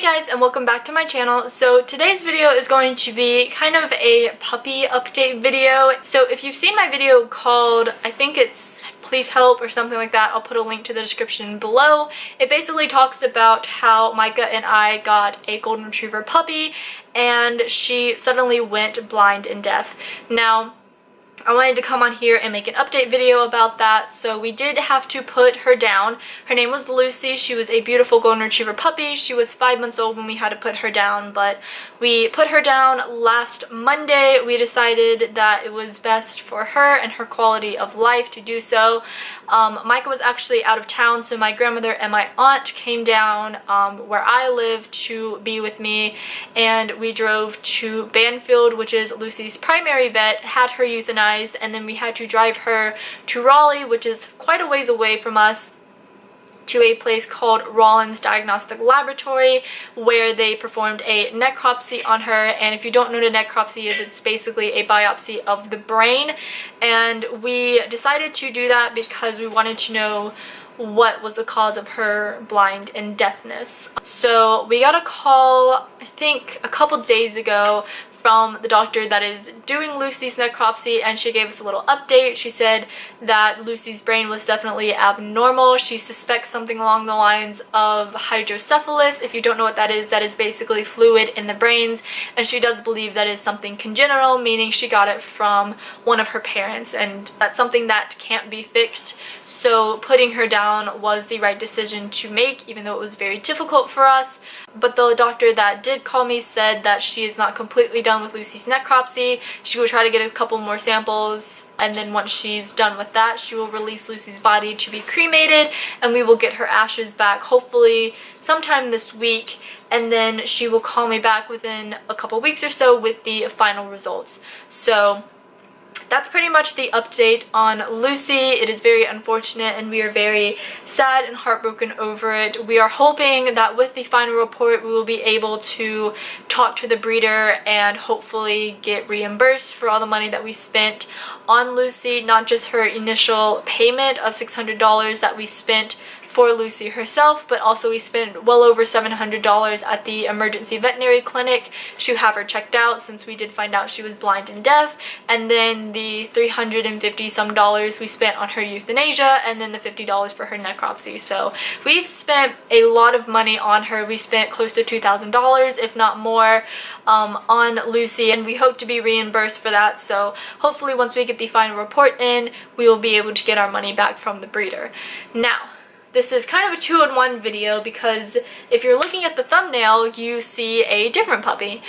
guys, and welcome back to my channel. So today's video is going to be kind of a puppy update video. So if you've seen my video called, I think it's Please Help or something like that, I'll put a link to the description below. It basically talks about how Micah and I got a golden retriever puppy and she suddenly went blind and deaf. Now, I wanted to come on here and make an update video about that. So we did have to put her down. Her name was Lucy. She was a beautiful golden retriever puppy. She was 5 months old when we had to put her down, but we put her down last Monday. We decided that it was best for her and her quality of life to do so. Micah was actually out of town, so my grandmother and my aunt came down where I live to be with me, and we drove to Banfield, which is Lucy's primary vet, had her euthanized, and then we had to drive her to Raleigh, which is quite a ways away from us, to a place called Rollins Diagnostic Laboratory where they performed a necropsy on her. And if you don't know what a necropsy is, it's basically a biopsy of the brain, and we decided to do that because we wanted to know what was the cause of her blind and deafness. So we got a call, I think a couple days ago, from the doctor that is doing Lucy's necropsy, and she gave us a little update. She said that Lucy's brain was definitely abnormal. She suspects something along the lines of hydrocephalus. If you don't know what that is basically fluid in the brains, and she does believe that is something congenital, meaning she got it from one of her parents, and that's something that can't be fixed. So putting her down was the right decision to make, even though it was very difficult for us. But the doctor that did call me said that she is not completely done with Lucy's necropsy. She will try to get a couple more samples, and then once she's done with that, she will release Lucy's body to be cremated, and we will get her ashes back hopefully sometime this week, and then she will call me back within a couple weeks or so with the final results. So that's pretty much the update on Lucy. It is very unfortunate and we are very sad and heartbroken over it. We are hoping that with the final report we will be able to talk to the breeder and hopefully get reimbursed for all the money that we spent on Lucy, not just her initial payment of $600 that we spent for Lucy herself, but also we spent well over $700 at the emergency veterinary clinic to have her checked out, since we did find out she was blind and deaf, and then the $350 some we spent on her euthanasia, and then the $50 for her necropsy. So we've spent a lot of money on her. We spent close to $2,000, if not more, on Lucy, and we hope to be reimbursed for that. So hopefully once we get the final report in, we will be able to get our money back from the breeder. Now, this is kind of a two-in-one video because if you're looking at the thumbnail, you see a different puppy.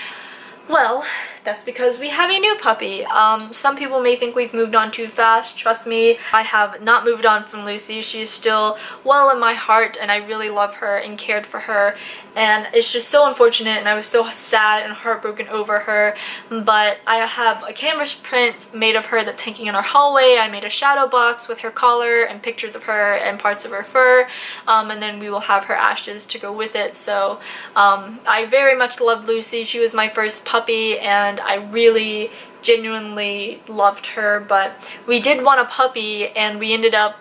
Well, that's because we have a new puppy. Some people may think we've moved on too fast. Trust me, I have not moved on from Lucy. She is still well in my heart, and I really love her and cared for her. And it's just so unfortunate, and I was so sad and heartbroken over her. But I have a canvas print made of her that's hanging in our hallway. I made a shadow box with her collar and pictures of her and parts of her fur. And then we will have her ashes to go with it. So I very much love Lucy. She was my first puppy, and I really genuinely loved her. But we did want a puppy, and we ended up,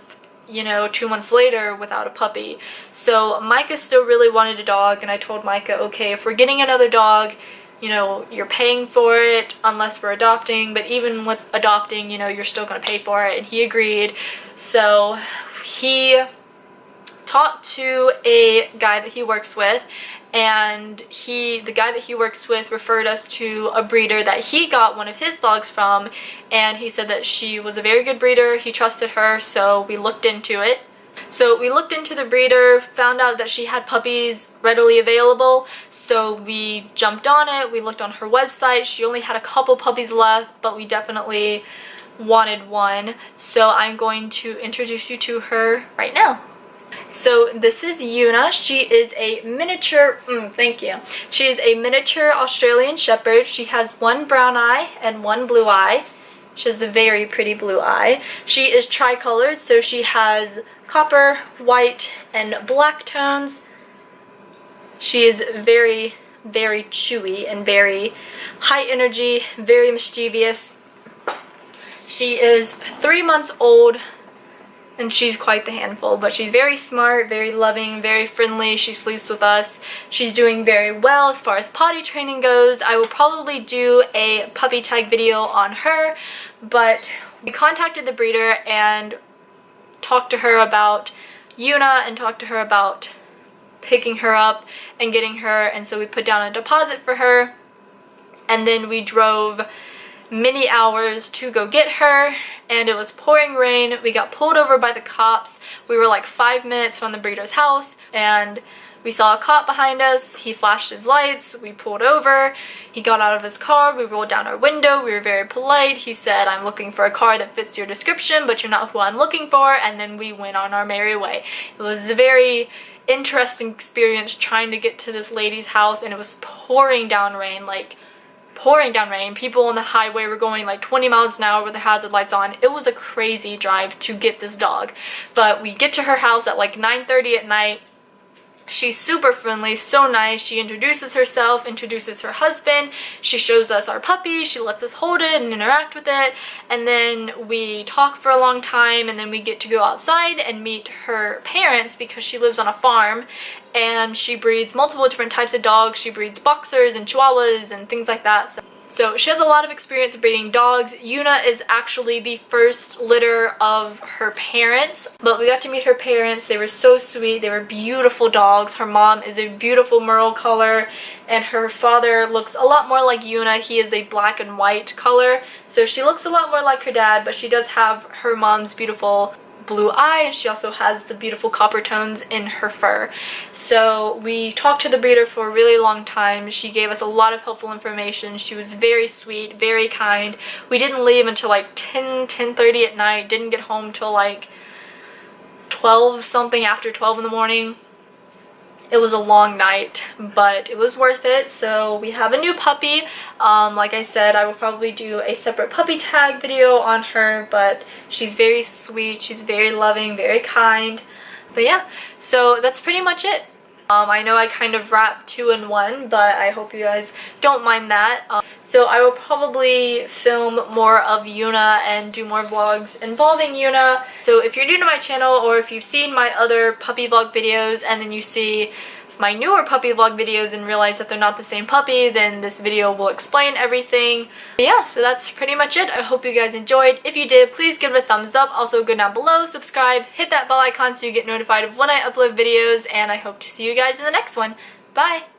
you know, 2 months later without a puppy. So Micah still really wanted a dog, and I told Micah, okay, if we're getting another dog, you know, you're paying for it unless we're adopting, but even with adopting, you know, you're still gonna pay for it, and he agreed. So he talked to a guy that he works with, and the guy that he works with referred us to a breeder that he got one of his dogs from, and he said that she was a very good breeder. He trusted her, so we looked into it. So we looked into the breeder, found out that she had puppies readily available, so we jumped on it. We looked on her website. She only had a couple puppies left, but we definitely wanted one, so I'm going to introduce you to her right now. So this is Yuna. She is a miniature, She is a miniature Australian Shepherd. She has one brown eye and one blue eye. She has a very pretty blue eye. She is tricolored, so she has copper, white, and black tones. She is very, very chewy and very high energy, very mischievous. She is 3 months old, and she's quite the handful, but she's very smart, very loving, very friendly. She sleeps with us. She's doing very well as far as potty training goes. I will probably do a puppy tag video on her, but we contacted the breeder and talked to her about Yuna and talked to her about picking her up and getting her, and so we put down a deposit for her, and then we drove many hours to go get her, and it was pouring rain. We got pulled over by the cops. We were like 5 minutes from the breeder's house, and we saw a cop behind us. He flashed his lights. We pulled over. He got out of his car. We rolled down our window. We were very polite. He said, "I'm looking for a car that fits your description, but you're not who I'm looking for," and then we went on our merry way. It was a very interesting experience trying to get to this lady's house, and it was pouring down rain, like pouring down rain. People on the highway were going like 20 miles an hour with their hazard lights on. It was a crazy drive to get this dog, but we get to her house at like 9:30 at night. She's super friendly, so nice. She introduces herself, introduces her husband. She shows us our puppy. She lets us hold it and interact with it. And then we talk for a long time, and then we get to go outside and meet her parents because she lives on a farm and she breeds multiple different types of dogs. She breeds boxers and chihuahuas and things like that. So she has a lot of experience breeding dogs. Yuna is actually the first litter of her parents, but we got to meet her parents. They were so sweet. They were beautiful dogs. Her mom is a beautiful merle color, and her father looks a lot more like Yuna. He is a black and white color, so she looks a lot more like her dad, but she does have her mom's beautiful blue eye, and she also has the beautiful copper tones in her fur. So we talked to the breeder for a really long time. She gave us a lot of helpful information. She was very sweet, very kind. We didn't leave until like 10:30 at night, didn't get home till like 12 something, after 12 in the morning. It was a long night, but it was worth it. So we have a new puppy. Like I said, I will probably do a separate puppy tag video on her, but she's very sweet, she's very loving, very kind. But yeah, so that's pretty much it. I know I kind of wrapped 2 in 1, but I hope you guys don't mind that. So I will probably film more of Yuna and do more vlogs involving Yuna. So if you're new to my channel, or if you've seen my other puppy vlog videos and then you see my newer puppy vlog videos and realize that they're not the same puppy, then this video will explain everything. But yeah, so that's pretty much it. I hope you guys enjoyed. If you did, please give it a thumbs up. Also go down below, subscribe, hit that bell icon so you get notified of when I upload videos, and I hope to see you guys in the next one. Bye!